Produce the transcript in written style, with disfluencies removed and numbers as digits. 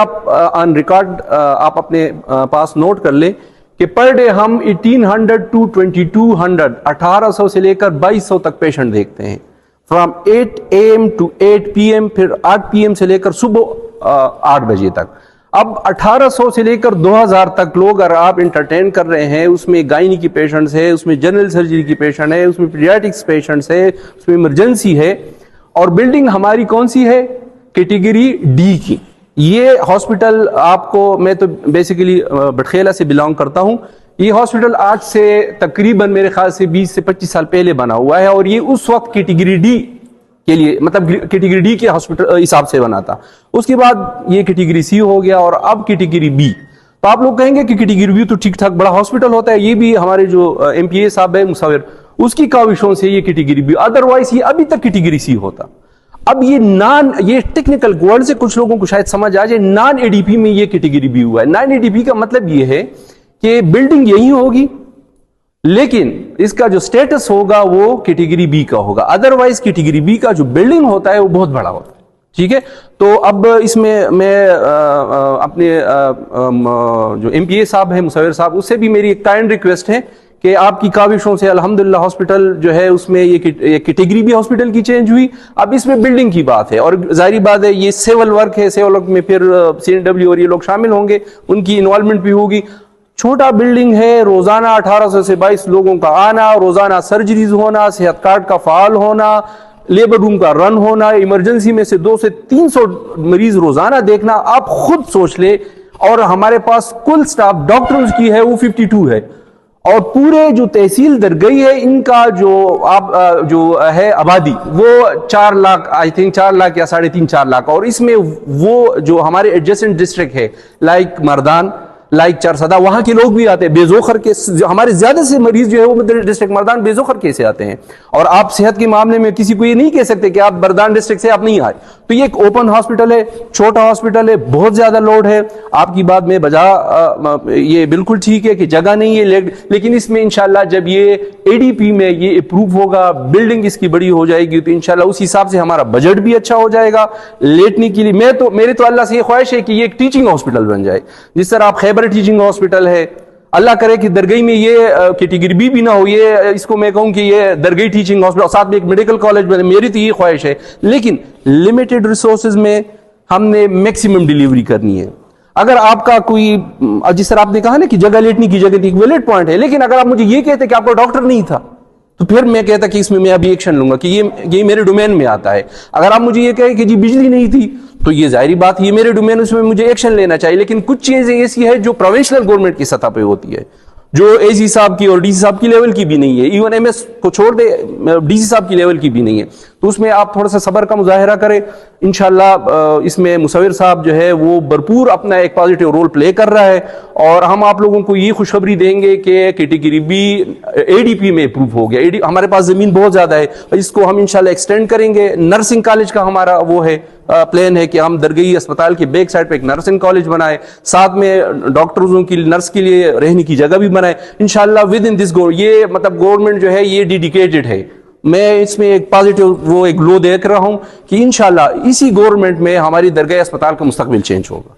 آپ on record آپ اپنے پاس نوٹ کر لیں کہ پر ڈے ہم 1800 to 2200 1800 سے لے کر 2200 تک پیشنٹ دیکھتے ہیں فرام 8 AM to 8 PM، پھر 8 PM سے لے کر صبح 8 بجے تک. اب 1800 سے لے کر 2000 تک لوگ اگر آپ انٹرٹین کر رہے ہیں، اس میں گائنی کی پیشنٹس ہے، اس میں جنرل سرجری کی پیشنٹ ہے، اس میں پیڈیاٹکس پیشنٹس ہے، اس میں ایمرجنسی ہے، اور بلڈنگ ہماری کون سی ہے؟ کیٹیگری ڈی کی. یہ ہاسپٹل آپ کو، میں تو بیسیکلی بٹخیلہ سے بلانگ کرتا ہوں، یہ ہاسپٹل آج سے تقریباً میرے خیال سے 20 سے 25 سال پہلے بنا ہوا ہے، اور یہ اس وقت کیٹیگری ڈی کے لیے، مطلب کیٹیگری ڈی کے ہاسپٹل حساب سے بنا تھا. اس کے بعد یہ کیٹیگری سی ہو گیا اور اب کیٹیگری بی. تو آپ لوگ کہیں گے کہ کیٹیگری بی تو ٹھیک ٹھاک بڑا ہاسپٹل ہوتا ہے، یہ بھی ہمارے جو ایم پی اے صاحب ہے مصور، اس کی کاوشوں سے یہ کیٹیگری بی، ادروائز یہ ابھی تک کیٹیگری سی ہوتا. اب یہ ٹیکنیکل ورڈ سے کچھ لوگوں کو شاید سمجھ آ جائے، نان اے ڈی پی میں یہ کیٹیگری بی ہوا ہے. نان اے ڈی پی کا مطلب یہ ہے کہ بلڈنگ یہی ہوگی لیکن اس کا جو سٹیٹس ہوگا وہ کیٹیگری بی کا ہوگا. ادروائز کیٹیگری بی کا جو بلڈنگ ہوتا ہے وہ بہت بڑا ہوتا ہے. ٹھیک ہے، تو اب اس میں میں اپنے جو ایم پی اے صاحب ہیں مصور صاحب، اس سے بھی میری ایک کائنڈ ریکویسٹ ہے کہ آپ کی کاوشوں سے الحمدللہ ہاسپٹل جو ہے اس میں یہ کیٹیگری بھی ہاسپٹل کی چینج ہوئی. اب اس میں بلڈنگ کی بات ہے، اور ظاہری بات ہے یہ سیول ورک ہے، سیول ورک میں پھر سی این ڈبلیو اور یہ لوگ شامل ہوں گے، ان کی انوالومنٹ بھی ہوگی. چھوٹا بلڈنگ ہے، روزانہ 1800 سے 22 لوگوں کا آنا، روزانہ سرجریز ہونا، صحت کارڈ کا فعال ہونا، لیبر روم کا رن ہونا، ایمرجنسی میں سے 200 سے 300 مریض روزانہ دیکھنا. آپ خود سوچ لیں، اور ہمارے پاس کل سٹاف ڈاکٹرز کی ہے وہ 52 ہے، اور پورے جو تحصیل درگئی ہے ان کا جو ہے آبادی وہ 4 لاکھ، آئی تھنک 4 لاکھ یا 3.5 4 لاکھ. اور اس میں وہ جو ہمارے ایڈجسٹنٹ ڈسٹرکٹ ہے لائک مردان، لائک چارسدہ، وہاں کے لوگ بھی آتے ہیں. بیزوخر کے ہمارے زیادہ سے مریض جو ہے وہ ڈسٹرکٹ مردان بیزوخر کے سے آتے ہیں، اور آپ صحت کے معاملے میں کسی کو یہ نہیں کہہ سکتے کہ آپ مردان ڈسٹرکٹ سے آپ نہیں آئے. تو یہ ایک اوپن ہاسپٹل ہے، چھوٹا ہاسپٹل ہے، بہت زیادہ لوڈ ہے. آپ کی بات میں بجا یہ بالکل ٹھیک ہے کہ جگہ نہیں ہے، لیکن اس میں انشاءاللہ جب یہ اے ڈی پی میں یہ اپروو ہوگا، بلڈنگ اس کی بڑی ہو جائے گی، تو انشاءاللہ اس حساب سے ہمارا بجٹ بھی اچھا ہو جائے گا. لیٹنے کے لیے میرے تو اللہ سے یہ خواہش ہے کہ یہ ایک ٹیچنگ ہاسپٹل بن جائے، جس طرح آپ خیبر ٹیچنگ ہاسپٹل ہے. اللہ کرے کہ درگئی میں یہ کیٹیگری بی بھی نہ ہو، یہ اس کو میں کہوں کہ یہ درگئی ٹیچنگ ہاسپٹل، ساتھ میں ایک میڈیکل کالج بنے. میری تو یہ خواہش ہے، لیکن لمیٹڈ ریسورسز میں ہم نے میکسیمم ڈیلیوری کرنی ہے. اگر آپ کا کوئی، جس طرح آپ نے کہا نا کہ جگہ لیٹنے کی جگہ تھی، ویلڈ پوائنٹ ہے، لیکن اگر آپ مجھے یہ کہتے کہ آپ کو ڈاکٹر نہیں تھا تو پھر میں کہتا کہ اس میں ابھی ایکشن لوں گا کہ یہ میرے ڈومین میں آتا ہے. اگر آپ مجھے یہ کہیں کہ جی بجلی نہیں تھی تو یہ ظاہری بات یہ میرے ڈومین، اس میں مجھے ایکشن لینا چاہیے. لیکن کچھ چیزیں ایسی ہے جو پروونشنل گورنمنٹ کی سطح پہ ہوتی ہے، جو اے سی صاحب کی اور ڈی سی صاحب کی لیول کی بھی نہیں ہے، ایون ایم ایس کو چھوڑ دے ڈی سی صاحب کی لیول کی بھی نہیں ہے. تو اس میں آپ تھوڑا سا صبر کا مظاہرہ کریں. انشاءاللہ اس میں مصور صاحب جو ہے وہ بھرپور اپنا ایک پازیٹیو رول پلے کر رہا ہے، اور ہم آپ لوگوں کو یہ خوشخبری دیں گے کہ category B A D P میں اپروو ہو گیا. ہمارے پاس زمین بہت زیادہ ہے، اس کو ہم انشاءاللہ ایکسٹینڈ کریں گے. نرسنگ کالج کا ہمارا وہ ہے پلان ہے کہ ہم درگئی اسپتال کے بیک سائڈ پہ ایک نرسنگ کالج بنائے، ساتھ میں ڈاکٹروں کی، نرس کے لیے رہنے کی جگہ بھی بنائے. انشاءاللہ ود ان دس یہ مطلب گورنمنٹ جو ہے یہ ڈیڈیکیٹڈ ہے. میں اس میں ایک پازیٹیو وہ ایک گلو دیکھ رہا ہوں کہ انشاءاللہ اسی گورنمنٹ میں ہماری درگئی اسپتال کا مستقبل چینج ہوگا.